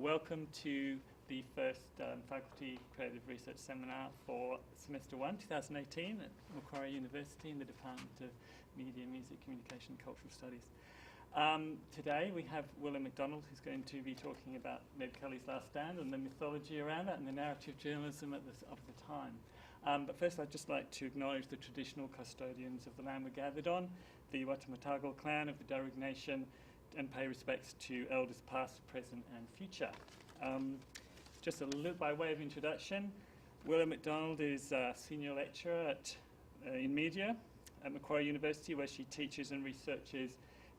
Welcome to the first Faculty Creative Research Seminar for Semester 1, 2018 at Macquarie University in the Department of Media, Music, Communication and Cultural Studies. Today we have Willa McDonald, who's going to be talking about Ned Kelly's Last Stand and the mythology around that and the narrative journalism of the time. But first I'd just like to acknowledge the traditional custodians of the land we're gathered on, the Watamatagal clan of the Darug Nation, and pay respects to elders past, present and future. Just a little by way of introduction, Willa McDonald is a senior lecturer in media at Macquarie University, where she teaches and researches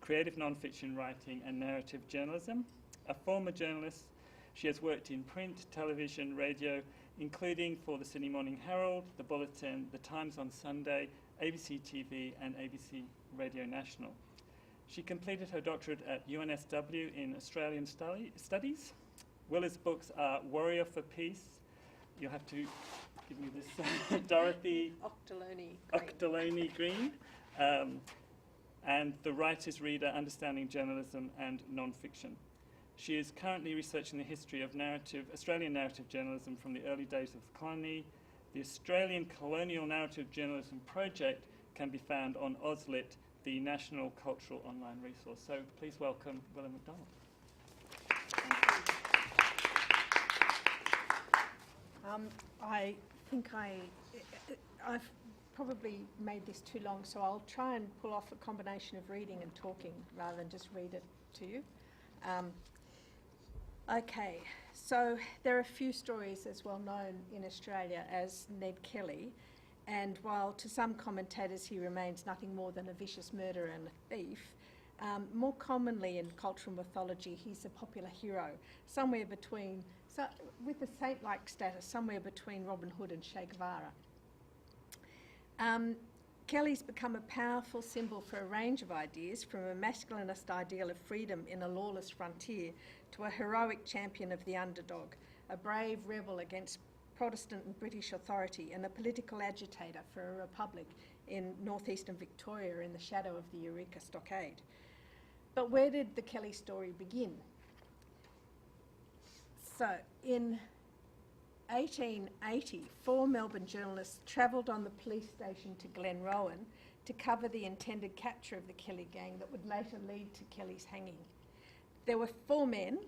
creative non-fiction writing and narrative journalism. A former journalist, she has worked in print, television, radio, including for the Sydney Morning Herald, The Bulletin, The Times on Sunday, ABC TV and ABC Radio National. She completed her doctorate at UNSW in Australian Studies. Willa's books are Warrior for Peace. You'll have to give me this, Dorothy Octoloni Green, and The Writer's Reader, Understanding Journalism and Non-Fiction. She is currently researching the history of Australian narrative journalism from the early days of the colony. The Australian Colonial Narrative Journalism Project can be found on AusLit, the National Cultural Online Resource. So please welcome Willa McDonald. I think I've probably made this too long, so I'll try and pull off a combination of reading and talking rather than just read it to you. Okay, so there are a few stories as well known in Australia as Ned Kelly, and while to some commentators he remains nothing more than a vicious murderer and a thief, more commonly in cultural mythology he's a popular hero, somewhere between, with a saint-like status, somewhere between Robin Hood and Che Guevara. Kelly's become a powerful symbol for a range of ideas, from a masculinist ideal of freedom in a lawless frontier to a heroic champion of the underdog, a brave rebel against Protestant and British authority, and a political agitator for a republic in northeastern Victoria in the shadow of the Eureka Stockade. But where did the Kelly story begin? So, in 1880, 4 Melbourne journalists travelled on the police station to Glenrowan to cover the intended capture of the Kelly gang that would later lead to Kelly's hanging. There were 4 men,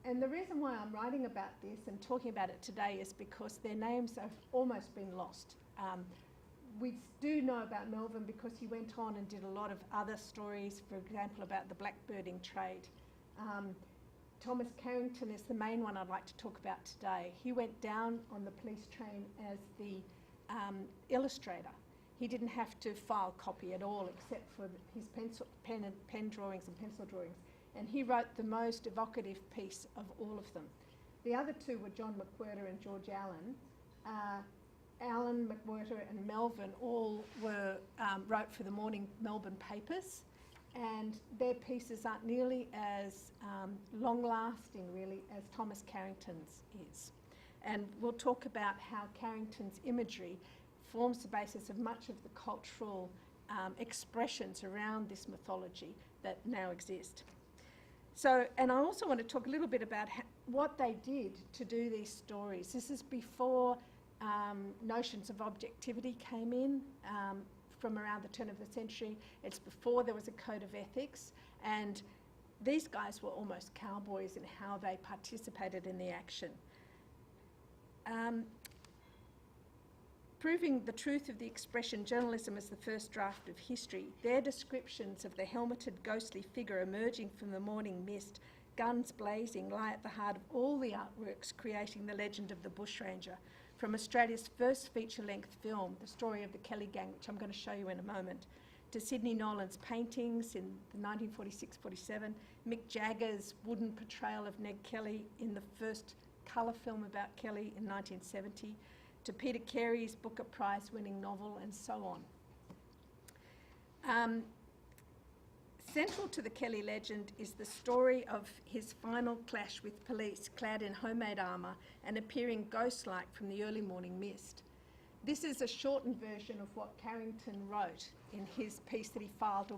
and the reason why I'm writing about this and talking about it today is because their names have almost been lost. We do know about Melvin because he went on and did a lot of other stories, for example, about the blackbirding trade. Thomas Carrington is the main one I'd like to talk about today. He went down on the police train as the illustrator. He didn't have to file copy at all except for his pen drawings and pencil drawings. And he wrote the most evocative piece of all of them. The other 2 were John McWhirter and George Allen. Allen, McWhirter and Melvin all wrote for the morning Melbourne papers, and their pieces aren't nearly as long-lasting, really, as Thomas Carrington's is. And we'll talk about how Carrington's imagery forms the basis of much of the cultural expressions around this mythology that now exist. So, and I also want to talk a little bit about what they did to do these stories. This is before notions of objectivity came in from around the turn of the century. It's before there was a code of ethics, and these guys were almost cowboys in how they participated in the action. Proving the truth of the expression journalism is the first draft of history, their descriptions of the helmeted ghostly figure emerging from the morning mist, guns blazing, lie at the heart of all the artworks creating the legend of the bushranger, from Australia's first feature-length film, The Story of the Kelly Gang, which I'm going to show you in a moment, to Sidney Nolan's paintings in 1946-47, Mick Jagger's wooden portrayal of Ned Kelly in the first colour film about Kelly in 1970, to Peter Carey's Booker Prize-winning novel, and so on. Central to the Kelly legend is the story of his final clash with police, clad in homemade armour and appearing ghost-like from the early morning mist. This is a shortened version of what Carrington wrote in his piece that he filed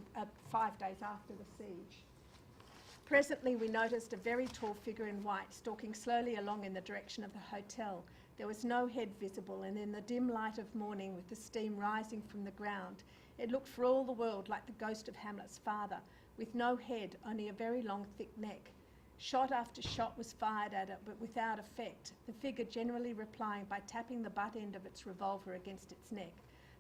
5 days after the siege. Presently, we noticed a very tall figure in white stalking slowly along in the direction of the hotel. There was no head visible, and in the dim light of morning, with the steam rising from the ground, it looked for all the world like the ghost of Hamlet's father, with no head, only a very long, thick neck. Shot after shot was fired at it, but without effect, the figure generally replying by tapping the butt end of its revolver against its neck,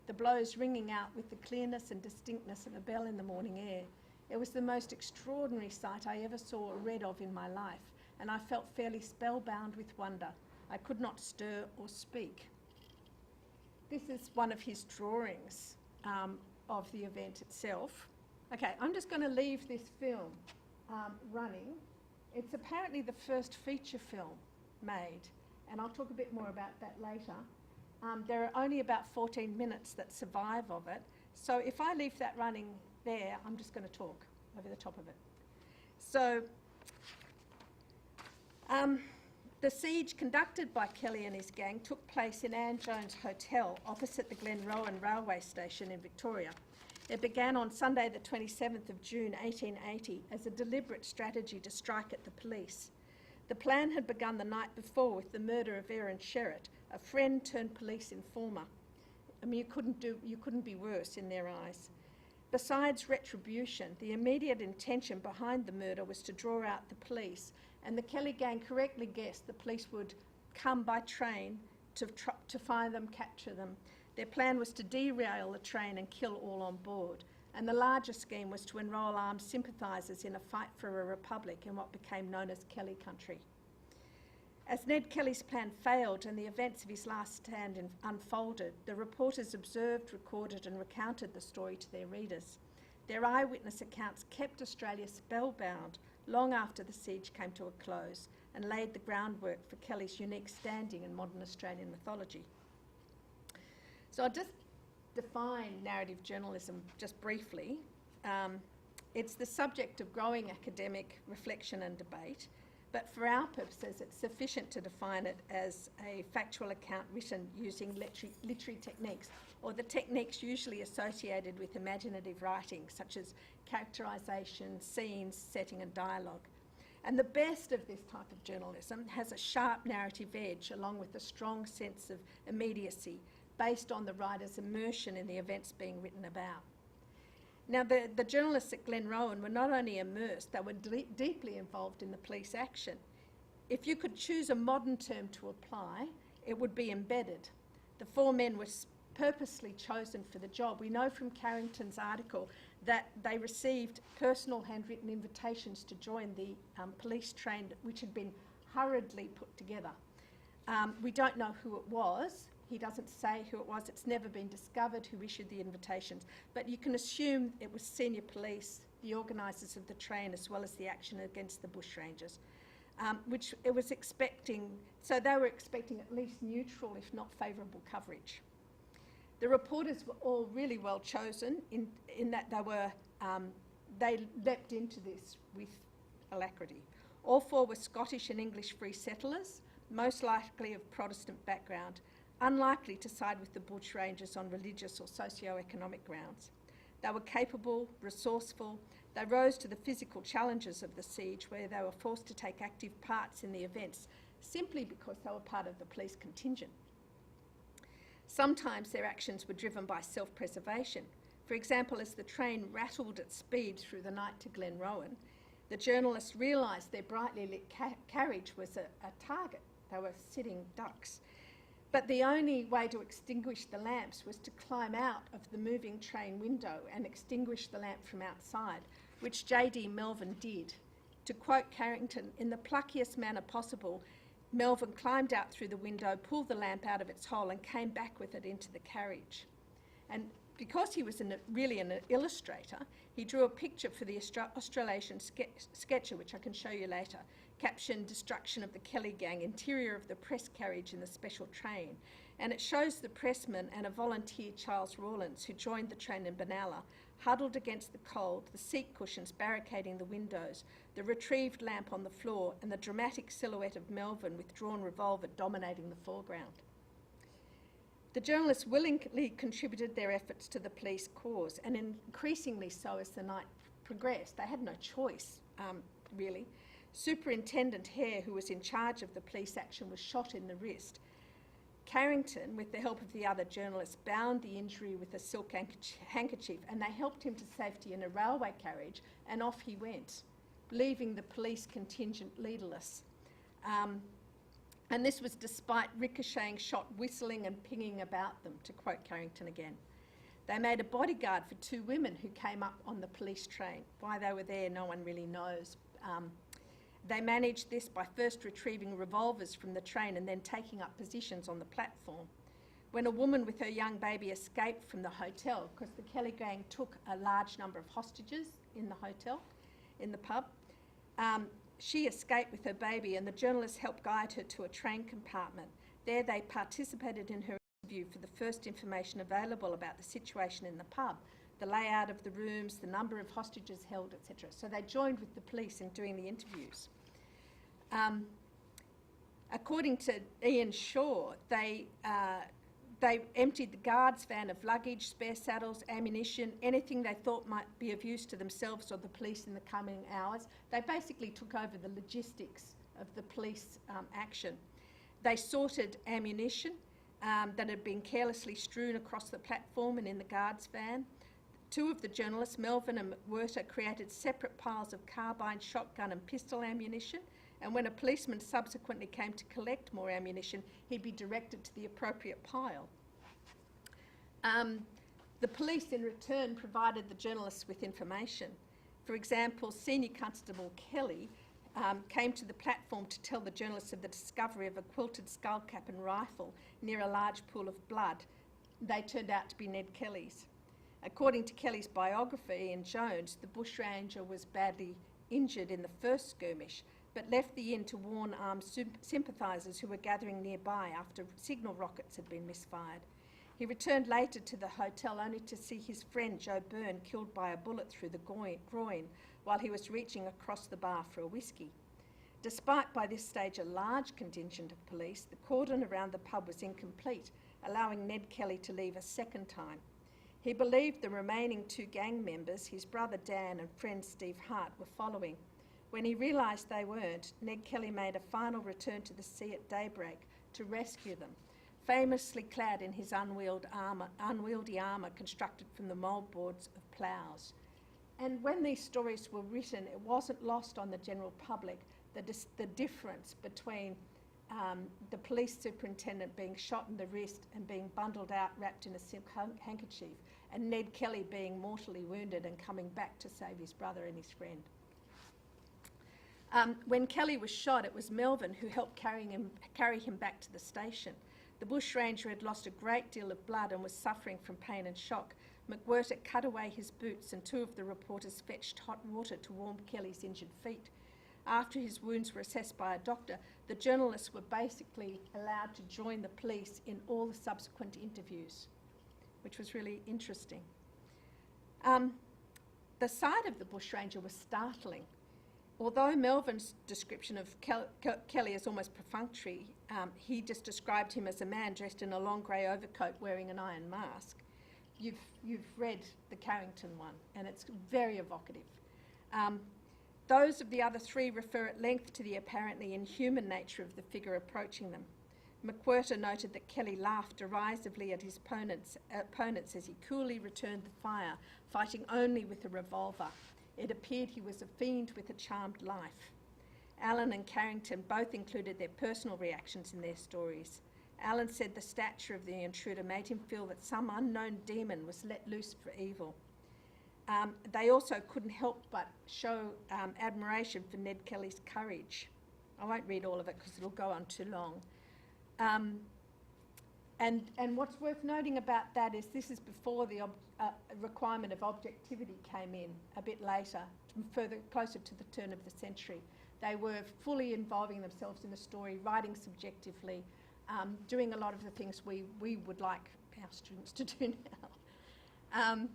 the blows ringing out with the clearness and distinctness of a bell in the morning air. It was the most extraordinary sight I ever saw or read of in my life, and I felt fairly spellbound with wonder. I could not stir or speak. This is one of his drawings of the event itself. Okay, I'm just going to leave this film running. It's apparently the first feature film made, and I'll talk a bit more about that later. There are only about 14 minutes that survive of it, so if I leave that running there, I'm just going to talk over the top of it. So, the siege conducted by Kelly and his gang took place in Anne Jones Hotel opposite the Glenrowan railway station in Victoria. It began on Sunday the 27th of June 1880 as a deliberate strategy to strike at the police. The plan had begun the night before with the murder of Aaron Sherritt, a friend turned police informer. I mean, you couldn't be worse in their eyes. Besides retribution, the immediate intention behind the murder was to draw out the police, and the Kelly gang correctly guessed the police would come by train to find them, capture them. Their plan was to derail the train and kill all on board, and the larger scheme was to enrol armed sympathisers in a fight for a republic in what became known as Kelly country. As Ned Kelly's plan failed and the events of his last stand unfolded, the reporters observed, recorded and recounted the story to their readers. Their eyewitness accounts kept Australia spellbound long after the siege came to a close and laid the groundwork for Kelly's unique standing in modern Australian mythology. So I'll just define narrative journalism just briefly. It's the subject of growing academic reflection and debate, but for our purposes it's sufficient to define it as a factual account written using literary techniques, or the techniques usually associated with imaginative writing, such as characterisation, scenes, setting and dialogue. And the best of this type of journalism has a sharp narrative edge along with a strong sense of immediacy based on the writer's immersion in the events being written about. Now, the journalists at Glenrowan were not only immersed, they were deeply involved in the police action. If you could choose a modern term to apply, it would be embedded. The four men were purposely chosen for the job. We know from Carrington's article that they received personal handwritten invitations to join the police train, which had been hurriedly put together. We don't know who it was. He doesn't say who it was. It's never been discovered who issued the invitations. But you can assume it was senior police, the organisers of the train, as well as the action against the bushrangers, which it was expecting. So they were expecting at least neutral, if not favourable, coverage. The reporters were all really well chosen in that they leapt into this with alacrity. All four were Scottish and English free settlers, most likely of Protestant background, unlikely to side with the bushrangers on religious or socio-economic grounds. They were capable, resourceful. They rose to the physical challenges of the siege, where they were forced to take active parts in the events simply because they were part of the police contingent. Sometimes their actions were driven by self-preservation. For example, as the train rattled at speed through the night to Glenrowan, the journalists realised their brightly lit carriage was a target. They were sitting ducks. But the only way to extinguish the lamps was to climb out of the moving train window and extinguish the lamp from outside, which J.D. Melvin did. To quote Carrington, in the pluckiest manner possible, Melvin climbed out through the window, pulled the lamp out of its hole and came back with it into the carriage. And because he was really an illustrator, he drew a picture for the Australasian sketcher, which I can show you later, captioned "Destruction of the Kelly Gang, interior of the press carriage in the special train." And it shows the pressman and a volunteer, Charles Rawlins, who joined the train in Benalla, huddled against the cold, the seat cushions barricading the windows, the retrieved lamp on the floor, and the dramatic silhouette of Melvin with drawn revolver dominating the foreground. The journalists willingly contributed their efforts to the police cause, and increasingly so as the night progressed. They had no choice. really. Superintendent Hare, who was in charge of the police action, was shot in the wrist. Carrington, with the help of the other journalists, bound the injury with a silk handkerchief, and they helped him to safety in a railway carriage, and off he went, leaving the police contingent leaderless. And this was despite ricocheting shot whistling and pinging about them, to quote Carrington again. They made a bodyguard for 2 women who came up on the police train. Why they were there, no one really knows. They managed this by first retrieving revolvers from the train and then taking up positions on the platform. When a woman with her young baby escaped from the hotel, because the Kelly gang took a large number of hostages in the hotel, in the pub, she escaped with her baby, and the journalists helped guide her to a train compartment. There they participated in her interview for the first information available about the situation in the pub, the layout of the rooms, the number of hostages held, etc. So they joined with the police in doing the interviews. According to Ian Shaw, they emptied the guards' van of luggage, spare saddles, ammunition, anything they thought might be of use to themselves or the police in the coming hours. They basically took over the logistics of the police action. They sorted ammunition that had been carelessly strewn across the platform and in the guards' van. 2 of the journalists, Melvin and McWhirter, created separate piles of carbine, shotgun and pistol ammunition, and when a policeman subsequently came to collect more ammunition, he'd be directed to the appropriate pile. The police, in return, provided the journalists with information. For example, Senior Constable Kelly came to the platform to tell the journalists of the discovery of a quilted skull cap and rifle near a large pool of blood. They turned out to be Ned Kelly's. According to Kelly's biography in Jones, the bushranger was badly injured in the first skirmish, but left the inn to warn armed sympathisers who were gathering nearby after signal rockets had been misfired. He returned later to the hotel only to see his friend Joe Byrne killed by a bullet through the groin while he was reaching across the bar for a whiskey. Despite by this stage a large contingent of police, the cordon around the pub was incomplete, allowing Ned Kelly to leave a second time. He believed the remaining 2 gang members, his brother Dan and friend Steve Hart, were following. When he realised they weren't, Ned Kelly made a final return to the sea at daybreak to rescue them, famously clad in his unwieldy armour constructed from the mouldboards of ploughs. And when these stories were written, it wasn't lost on the general public the difference between the police superintendent being shot in the wrist and being bundled out wrapped in a silk handkerchief, and Ned Kelly being mortally wounded and coming back to save his brother and his friend. When Kelly was shot, it was Melvin who helped carry him back to the station. The bushranger had lost a great deal of blood and was suffering from pain and shock. McWhirter cut away his boots, and 2 of the reporters fetched hot water to warm Kelly's injured feet. After his wounds were assessed by a doctor, the journalists were basically allowed to join the police in all the subsequent interviews, which was really interesting. The sight of the bushranger was startling. Although Melvin's description of Kelly is almost perfunctory, he just described him as a man dressed in a long grey overcoat wearing an iron mask. You've read the Carrington one, and it's very evocative. Those of the other 3 refer at length to the apparently inhuman nature of the figure approaching them. McWhirter noted that Kelly laughed derisively at his opponents as he coolly returned the fire, fighting only with a revolver. It appeared he was a fiend with a charmed life. Allen and Carrington both included their personal reactions in their stories. Allen said the stature of the intruder made him feel that some unknown demon was let loose for evil. They also couldn't help but show admiration for Ned Kelly's courage. I won't read all of it because it'll go on too long. And what's worth noting about that is this is before the requirement of objectivity came in a bit later, closer to the turn of the century. They were fully involving themselves in the story, writing subjectively, doing a lot of the things we would like our students to do now.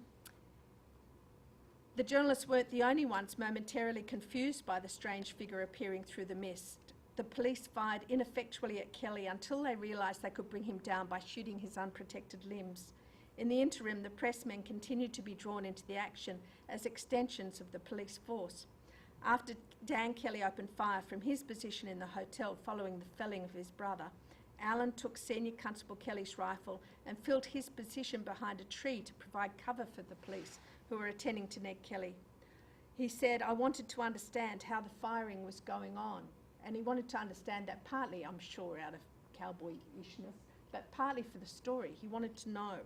The journalists weren't the only ones momentarily confused by the strange figure appearing through the mist. The police fired ineffectually at Kelly until they realised they could bring him down by shooting his unprotected limbs. In the interim, the pressmen continued to be drawn into the action as extensions of the police force. After Dan Kelly opened fire from his position in the hotel following the felling of his brother, Allen took Senior Constable Kelly's rifle and filled his position behind a tree to provide cover for the police who were attending to Ned Kelly. He said, "I wanted to understand how the firing was going on." And he wanted to understand that partly, I'm sure, out of cowboy-ishness, but partly for the story. He wanted to know.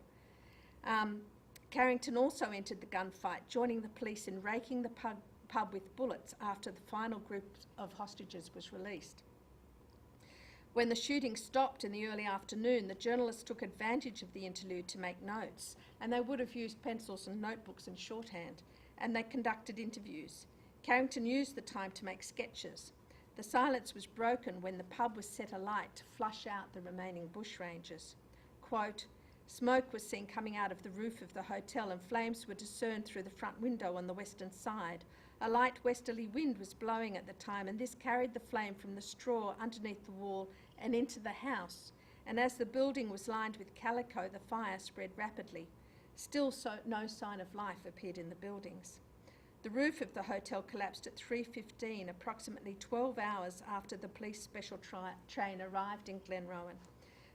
Carrington also entered the gunfight, joining the police in raking the pub with bullets after the final group of hostages was released. When the shooting stopped in the early afternoon, the journalists took advantage of the interlude to make notes, and they would have used pencils and notebooks and shorthand, and they conducted interviews. Carrington used the time to make sketches. The silence was broken when the pub was set alight to flush out the remaining bushrangers. Quote, "Smoke was seen coming out of the roof of the hotel and flames were discerned through the front window on the western side. A light westerly wind was blowing at the time and this carried the flame from the straw underneath the wall and into the house. And as the building was lined with calico, the fire spread rapidly. Still no sign of life appeared in the buildings. The roof of the hotel collapsed at 3:15, approximately 12 hours after the police special train arrived in Glenrowan.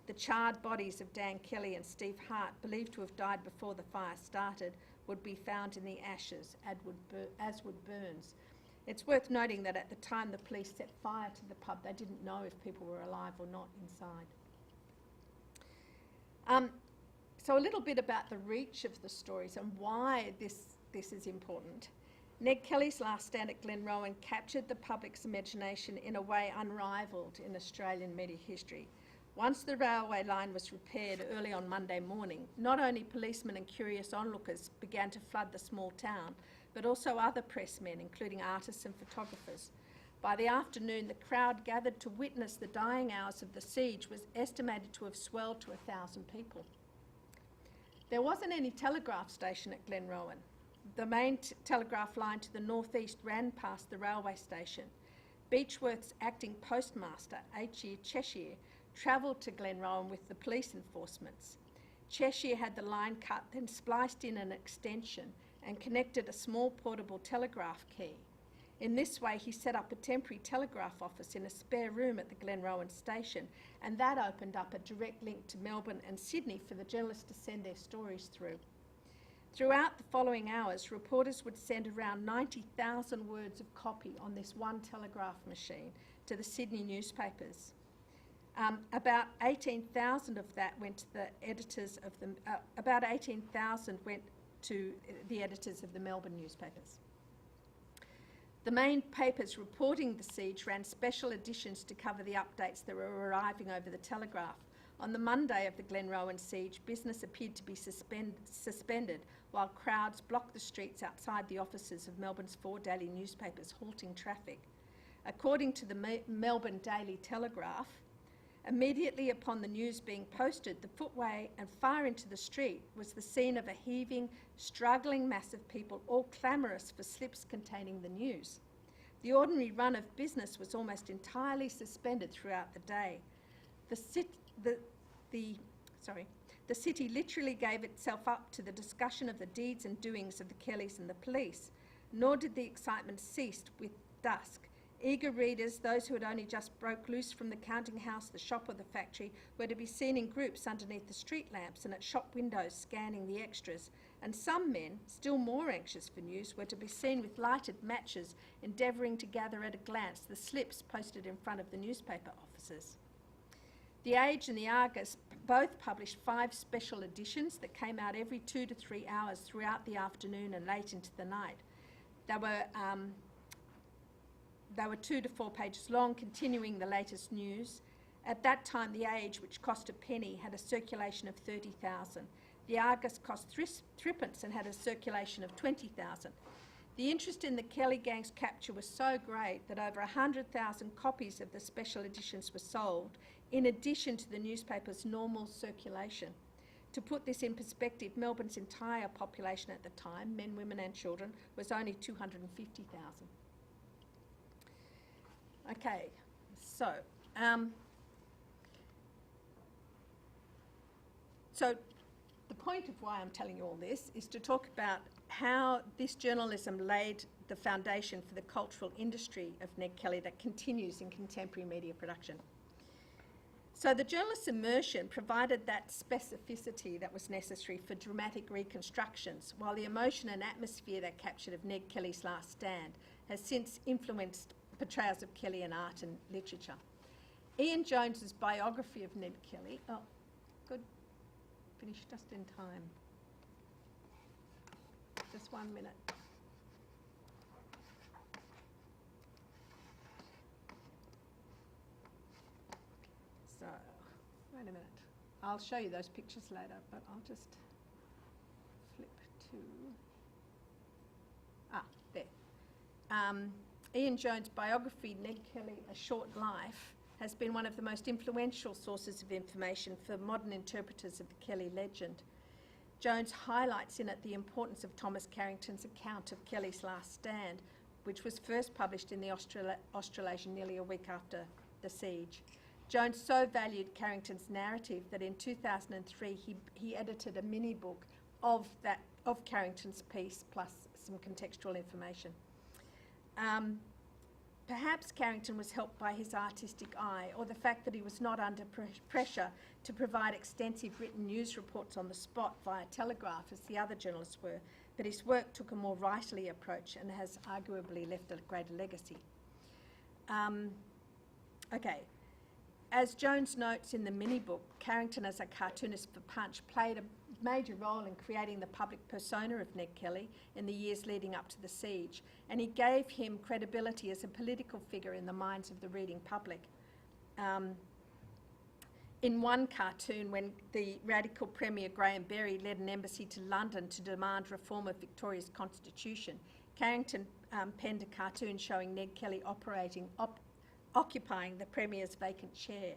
The charred bodies of Dan Kelly and Steve Hart, believed to have died before the fire started, would be found in the ashes, as would Burns. It's worth noting that at the time the police set fire to the pub, they didn't know if people were alive or not inside. So a little bit about the reach of the stories and why this is important. Ned Kelly's last stand at Glenrowan captured the public's imagination in a way unrivalled in Australian media history. Once the railway line was repaired early on Monday morning, not only policemen and curious onlookers began to flood the small town, but also other pressmen, including artists and photographers. By the afternoon, the crowd gathered to witness the dying hours of the siege was estimated to have swelled to 1,000 people. There wasn't any telegraph station at Glenrowan. The main telegraph line to the northeast ran past the railway station. Beechworth's acting postmaster, H.E. Cheshire, travelled to Glenrowan with the police enforcements. Cheshire had the line cut, then spliced in an extension and connected a small portable telegraph key. In this way, he set up a temporary telegraph office in a spare room at the Glenrowan station, and that opened up a direct link to Melbourne and Sydney for the journalists to send their stories through. Throughout the following hours, reporters would send around 90,000 words of copy on this one telegraph machine to the Sydney newspapers. About 18,000 of that went to the editors of the. About 18,000 went to the editors of the Melbourne newspapers. The main papers reporting the siege ran special editions to cover the updates that were arriving over the telegraph. On the Monday of the Glenrowan siege, business appeared to be suspended while crowds blocked the streets outside the offices of Melbourne's 4 daily newspapers, halting traffic. According to the Melbourne Daily Telegraph, immediately upon the news being posted, the footway and far into the street was the scene of a heaving, struggling mass of people, all clamorous for slips containing the news. The ordinary run of business was almost entirely suspended throughout the day. The city literally gave itself up to the discussion of the deeds and doings of the Kellys and the police, nor did the excitement cease with dusk. Eager readers, those who had only just broke loose from the counting house, the shop or the factory, were to be seen in groups underneath the street lamps and at shop windows scanning the extras, and some men, still more anxious for news, were to be seen with lighted matches endeavouring to gather at a glance the slips posted in front of the newspaper offices. The Age and the Argus both published 5 special editions that came out every 2 to 3 hours throughout the afternoon and late into the night. They were 2 to 4 pages long, continuing the latest news. At that time, the Age, which cost a penny, had a circulation of 30,000. The Argus cost threepence and had a circulation of 20,000. The interest in the Kelly gang's capture was so great that over 100,000 copies of the special editions were sold, in addition to the newspaper's normal circulation. To put this in perspective, Melbourne's entire population at the time, men, women and children, was only 250,000. Okay, so the point of why I'm telling you all this is to talk about how this journalism laid the foundation for the cultural industry of Ned Kelly that continues in contemporary media production. So the journalist's immersion provided that specificity that was necessary for dramatic reconstructions, while the emotion and atmosphere that captured of Ned Kelly's last stand has since influenced portrayals of Kelly in art and literature. Ian Jones's biography of Ned Kelly, oh, good, finished just in time. Just 1 minute. So, wait a minute. I'll show you those pictures later, but I'll just flip to... there. Ian Jones' biography, Ned Kelly, A Short Life, has been one of the most influential sources of information for modern interpreters of the Kelly legend. Jones highlights in it the importance of Thomas Carrington's account of Kelly's last stand, which was first published in the Australasian nearly a week after the siege. Jones so valued Carrington's narrative that in 2003 he edited a mini book of Carrington's piece plus some contextual information. Perhaps Carrington was helped by his artistic eye or the fact that he was not under pressure to provide extensive written news reports on the spot via telegraph as the other journalists were, but his work took a more writerly approach and has arguably left a greater legacy. Okay. As Jones notes in the mini-book, Carrington as a cartoonist for Punch played a major role in creating the public persona of Ned Kelly in the years leading up to the siege, and he gave him credibility as a political figure in the minds of the reading public. In one cartoon, when the radical Premier Graham Berry led an embassy to London to demand reform of Victoria's constitution, Carrington penned a cartoon showing Ned Kelly occupying the Premier's vacant chair.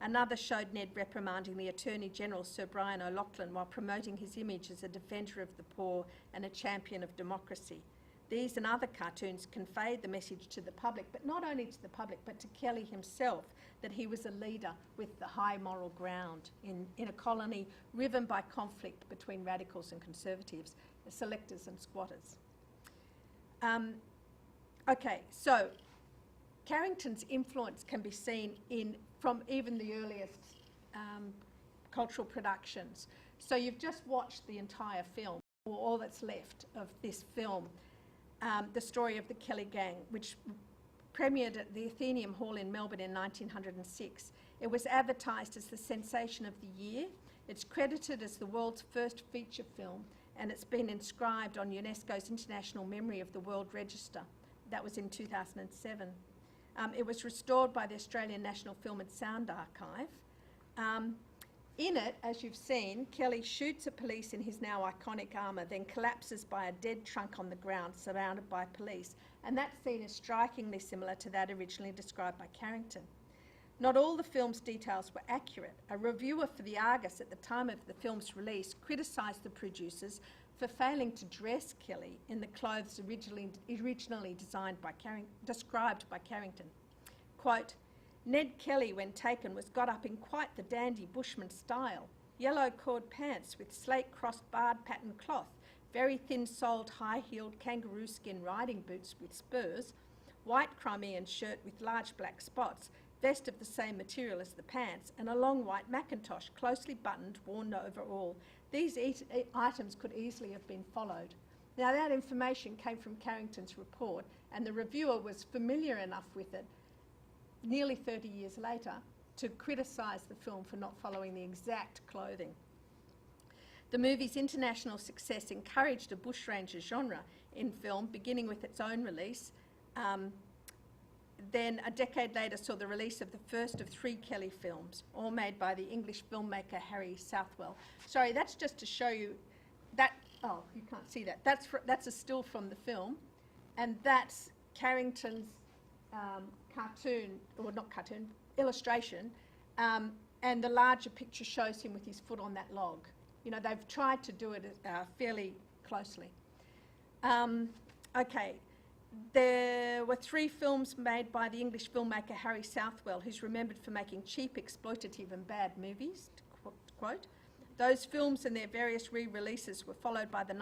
Another showed Ned reprimanding the Attorney-General, Sir Brian O'Loughlin, while promoting his image as a defender of the poor and a champion of democracy. These and other cartoons conveyed the message to the public, but not only to the public, but to Kelly himself, that he was a leader with the high moral ground in a colony riven by conflict between radicals and conservatives, selectors and squatters. Okay, so Carrington's influence can be seen from even the earliest cultural productions. So you've just watched the entire film, or all that's left of this film, the story of the Kelly Gang, which premiered at the Athenaeum Hall in Melbourne in 1906. It was advertised as the sensation of the year. It's credited as the world's first feature film, and it's been inscribed on UNESCO's International Memory of the World Register. That was in 2007. It was restored by the Australian National Film and Sound Archive. In it, as you've seen, Kelly shoots at police in his now iconic armour, then collapses by a dead trunk on the ground, surrounded by police. And that scene is strikingly similar to that originally described by Carrington. Not all the film's details were accurate. A reviewer for the Argus at the time of the film's release criticised the producers for failing to dress Kelly in the clothes originally described by Carrington. Quote, Ned Kelly, when taken, was got up in quite the dandy bushman style. Yellow cord pants with slate-crossed barred pattern cloth, very thin-soled, high-heeled kangaroo skin riding boots with spurs, white Crimean shirt with large black spots, vest of the same material as the pants, and a long white mackintosh, closely buttoned, worn over all. These items could easily have been followed. Now, that information came from Carrington's report, and the reviewer was familiar enough with it nearly 30 years later to criticise the film for not following the exact clothing. The movie's international success encouraged a bushranger genre in film, beginning with its own release. Then, a decade later, saw the release of the first of 3 Kelly films, all made by the English filmmaker Harry Southwell. Sorry, that's just to show you that. Oh, you can't see that. That's a still from the film, and that's Carrington's illustration, and the larger picture shows him with his foot on that log. You know, they've tried to do it fairly closely. Okay. There were 3 films made by the English filmmaker Harry Southwell, who's remembered for making cheap, exploitative and bad movies, to quote. Those films and their various re-releases were followed by the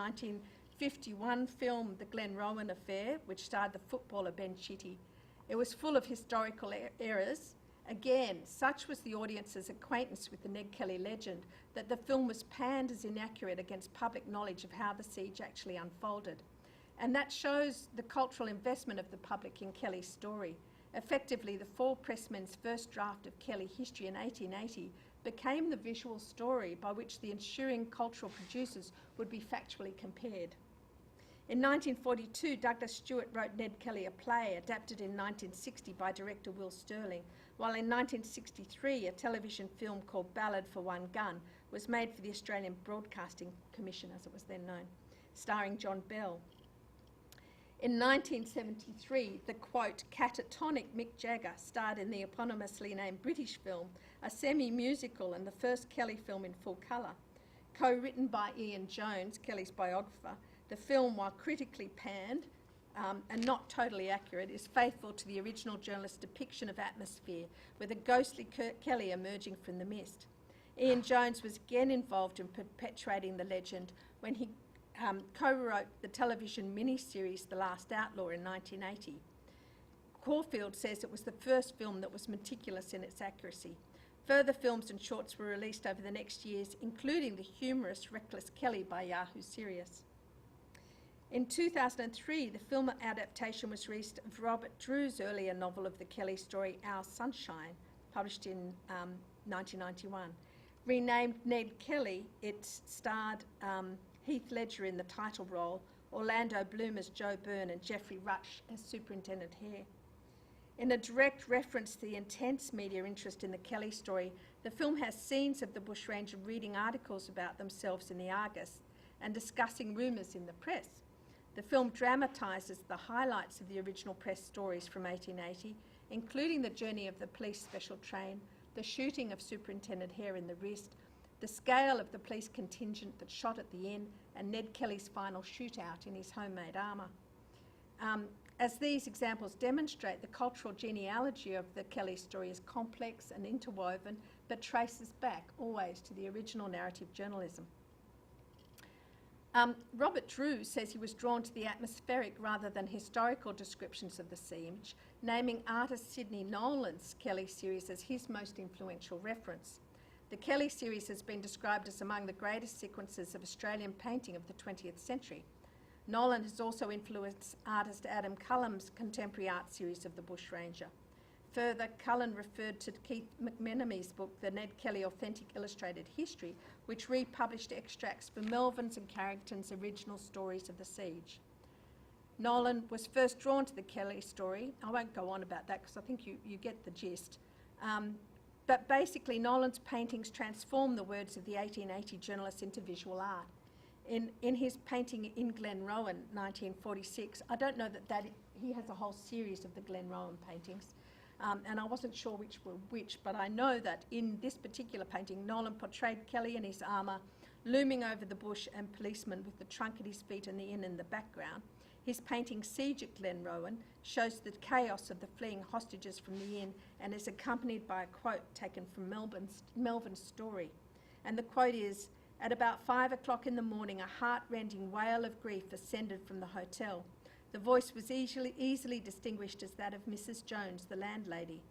1951 film The Glen Rowan Affair, which starred the footballer Ben Chitty. It was full of historical errors. Again, such was the audience's acquaintance with the Ned Kelly legend that the film was panned as inaccurate against public knowledge of how the siege actually unfolded. And that shows the cultural investment of the public in Kelly's story. Effectively, the four pressmen's first draft of Kelly history in 1880 became the visual story by which the ensuing cultural producers would be factually compared. In 1942, Douglas Stewart wrote Ned Kelly, a play adapted in 1960 by director Will Sterling, while in 1963 a television film called Ballad for One Gun was made for the Australian Broadcasting Commission, as it was then known, starring John Bell. In 1973, the, quote, catatonic Mick Jagger starred in the eponymously named British film, a semi-musical and the first Kelly film in full colour. Co-written by Ian Jones, Kelly's biographer, the film, while critically panned and not totally accurate, is faithful to the original journalist's depiction of atmosphere, with a ghostly Kelly emerging from the mist. Ian Jones was again involved in perpetuating the legend when he co-wrote the television miniseries The Last Outlaw in 1980. Caulfield says it was the first film that was meticulous in its accuracy. Further films and shorts were released over the next years, including the humorous Reckless Kelly by Yahoo Serious. In 2003, the film adaptation was released of Robert Drew's earlier novel of the Kelly story, Our Sunshine, published in 1991. Renamed Ned Kelly, it starred Heath Ledger in the title role, Orlando Bloom as Joe Byrne, and Jeffrey Rush as Superintendent Hare. In a direct reference to the intense media interest in the Kelly story, the film has scenes of the bushranger reading articles about themselves in the Argus and discussing rumours in the press. The film dramatises the highlights of the original press stories from 1880, including the journey of the police special train, the shooting of Superintendent Hare in the wrist, the scale of the police contingent that shot at the inn, and Ned Kelly's final shootout in his homemade armour. As these examples demonstrate, the cultural genealogy of the Kelly story is complex and interwoven, but traces back always to the original narrative journalism. Robert Drew says he was drawn to the atmospheric rather than historical descriptions of the siege, naming artist Sidney Nolan's Kelly series as his most influential reference. The Kelly series has been described as among the greatest sequences of Australian painting of the 20th century. Nolan has also influenced artist Adam Cullen's contemporary art series of the Bushranger. Further, Cullen referred to Keith McMenamin's book, The Ned Kelly Authentic Illustrated History, which republished extracts from Melvin's and Carrington's original stories of the siege. Nolan was first drawn to the Kelly story. I won't go on about that because I think you get the gist. But basically, Nolan's paintings transformed the words of the 1880 journalist into visual art. In his painting in Glen Rowan, 1946, I don't know that he has a whole series of the Glen Rowan paintings, and I wasn't sure which were which, but I know that in this particular painting, Nolan portrayed Kelly in his armour, looming over the bush and policemen with the trunk at his feet and the inn in the background. His painting Siege at Glen Rowan shows the chaos of the fleeing hostages from the inn and is accompanied by a quote taken from Melvin's story. And the quote is, "At about 5 o'clock in the morning, a heart-rending wail of grief ascended from the hotel. The voice was easily distinguished as that of Mrs. Jones, the landlady.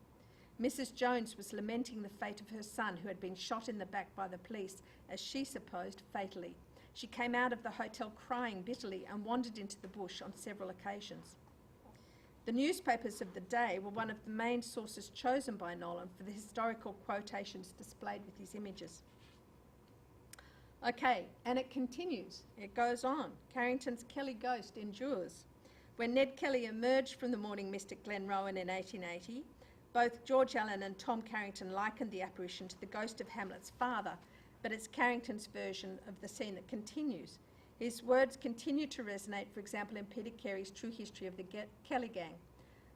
Mrs. Jones was lamenting the fate of her son, who had been shot in the back by the police, as she supposed, fatally. She came out of the hotel crying bitterly and wandered into the bush on several occasions." The newspapers of the day were one of the main sources chosen by Nolan for the historical quotations displayed with his images. Okay, and it continues. It goes on. Carrington's Kelly ghost endures. When Ned Kelly emerged from the morning mist at Glen Rowan in 1880, both George Allen and Tom Carrington likened the apparition to the ghost of Hamlet's father, but it's Carrington's version of the scene that continues. His words continue to resonate, for example, in Peter Carey's True History of the Kelly Gang.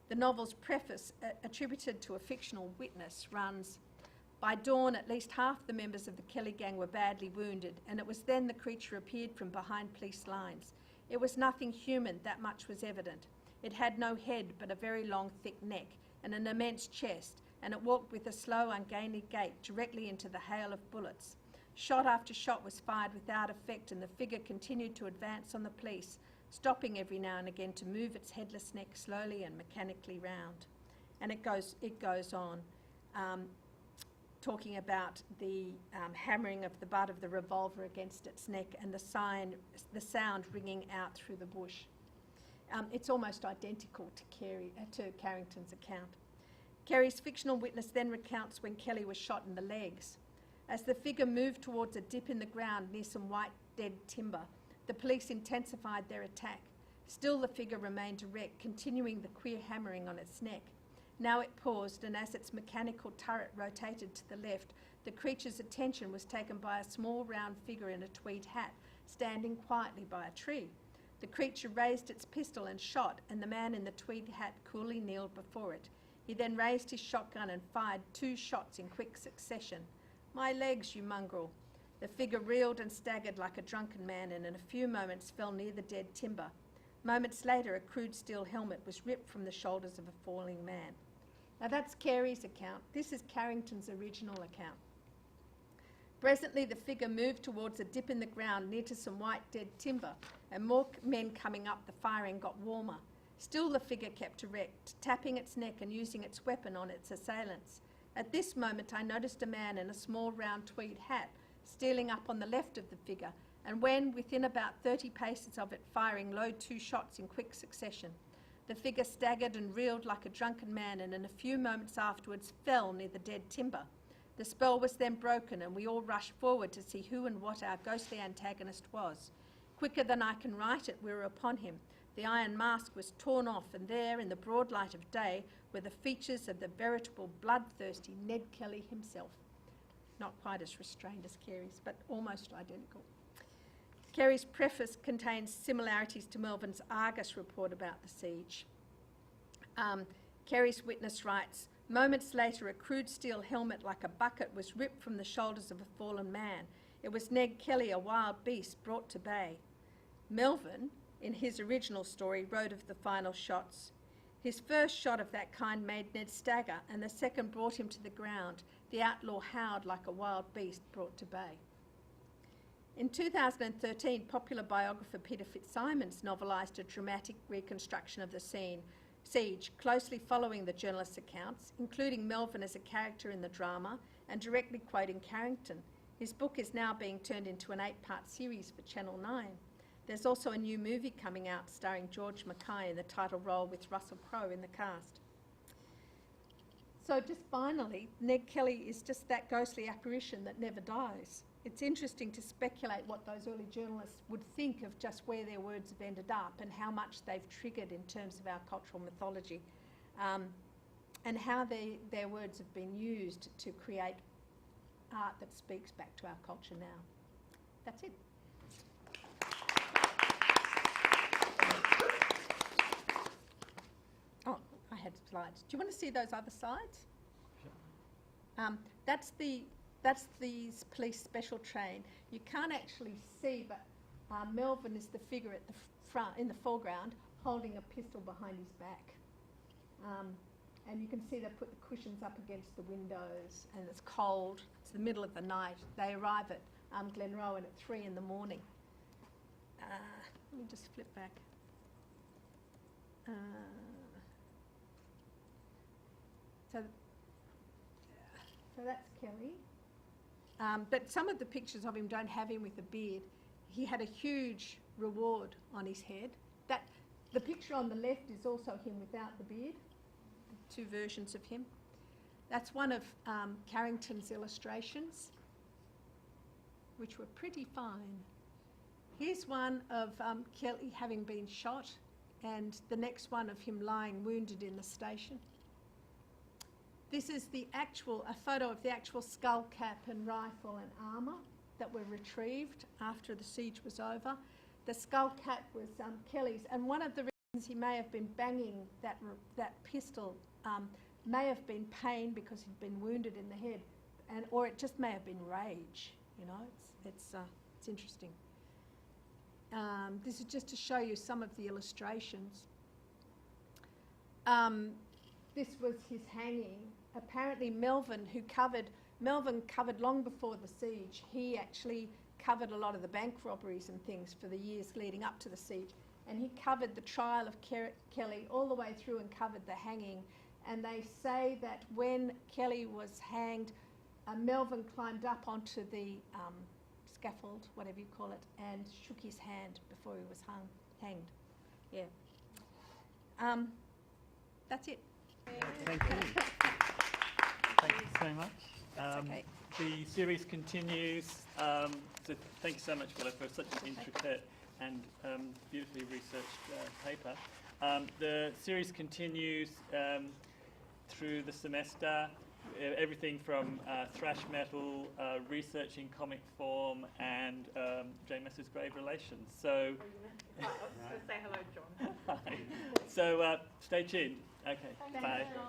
The novel's preface, attributed to a fictional witness, runs, "By dawn, at least half the members of the Kelly Gang were badly wounded, and it was then the creature appeared from behind police lines. It was nothing human, that much was evident. It had no head, but a very long, thick neck, and an immense chest, and it walked with a slow, ungainly gait directly into the hail of bullets. Shot after shot was fired without effect, and the figure continued to advance on the police, stopping every now and again to move its headless neck slowly and mechanically round. And it goes on, talking about the hammering of the butt of the revolver against its neck and the sound ringing out through the bush. It's almost identical to Carrington's account. Kerry's fictional witness then recounts when Kelly was shot in the legs. As the figure moved towards a dip in the ground near some white dead timber, the police intensified their attack. Still the figure remained erect, continuing the queer hammering on its neck. Now it paused, and as its mechanical turret rotated to the left, the creature's attention was taken by a small round figure in a tweed hat, standing quietly by a tree. The creature raised its pistol and shot, and the man in the tweed hat coolly kneeled before it. He then raised his shotgun and fired 2 shots in quick succession. "My legs, you mongrel." The figure reeled and staggered like a drunken man, and in a few moments fell near the dead timber. Moments later, a crude steel helmet was ripped from the shoulders of a falling man. Now that's Carey's account. This is Carrington's original account. Presently, the figure moved towards a dip in the ground near to some white dead timber, and more men coming up the firing got warmer. Still the figure kept erect, tapping its neck and using its weapon on its assailants. At this moment, I noticed a man in a small round tweed hat stealing up on the left of the figure, and when within about 30 paces of it, firing low 2 shots in quick succession. The figure staggered and reeled like a drunken man, and in a few moments afterwards fell near the dead timber. The spell was then broken, and we all rushed forward to see who and what our ghostly antagonist was. Quicker than I can write it, we were upon him. The iron mask was torn off, and there, in the broad light of day, were the features of the veritable bloodthirsty Ned Kelly himself. Not quite as restrained as Carey's, but almost identical. Carey's preface contains similarities to Melvin's Argus report about the siege. Carey's witness writes, "Moments later, a crude steel helmet like a bucket was ripped from the shoulders of a fallen man. It was Ned Kelly, a wild beast, brought to bay." Melvin, in his original story, wrote of the final shots. His first shot of that kind made Ned stagger, and the second brought him to the ground. The outlaw howled like a wild beast brought to bay. In 2013, popular biographer Peter Fitzsimons novelised a dramatic reconstruction of the siege, closely following the journalist's accounts, including Melvin as a character in the drama and directly quoting Carrington. His book is now being turned into an 8-part series for Channel 9. There's also a new movie coming out starring George Mackay in the title role with Russell Crowe in the cast. So just finally, Ned Kelly is just that ghostly apparition that never dies. It's interesting to speculate what those early journalists would think of just where their words have ended up and how much they've triggered in terms of our cultural mythology, and how their words have been used to create art that speaks back to our culture now. That's it. Oh, I had slides. Do you want to see those other sides? Sure. That's the police special train. You can't actually see, but Melvin is the figure at the front, in the foreground, holding a pistol behind his back. And you can see they put the cushions up against the windows, and it's cold. It's the middle of the night. They arrive at Glenrowan at 3 in the morning. Let me just flip back. So that's Kelly. But some of the pictures of him don't have him with a beard. He had a huge reward on his head. The picture on the left is also him without the beard. 2 versions of him. That's one of Carrington's illustrations, which were pretty fine. Here's one of Kelly having been shot, and the next one of him lying wounded in the station. This is a photo of the actual skull cap and rifle and armour that were retrieved after the siege was over. The skull cap was Kelly's, and one of the reasons he may have been banging that pistol may have been pain because he'd been wounded in the head, or it just may have been rage. You know, it's interesting. This is just to show you some of the illustrations. This was his hanging. apparently Melvin covered long before the siege. He actually covered a lot of the bank robberies and things for the years leading up to the siege. And he covered the trial of Kelly all the way through and covered the hanging. And they say that when Kelly was hanged, Melvin climbed up onto the scaffold, whatever you call it, and shook his hand before he was hanged. Yeah. That's it. Thank you. Thank you so much. Okay. The series continues. So thank you so much, Willa, for such an intricate and beautifully researched paper. The series continues through the semester. Everything from thrash metal, research in comic form, and JMS's grave relations. So, I was going to say hello, John. hi. So stay tuned. Okay, Thank bye. you.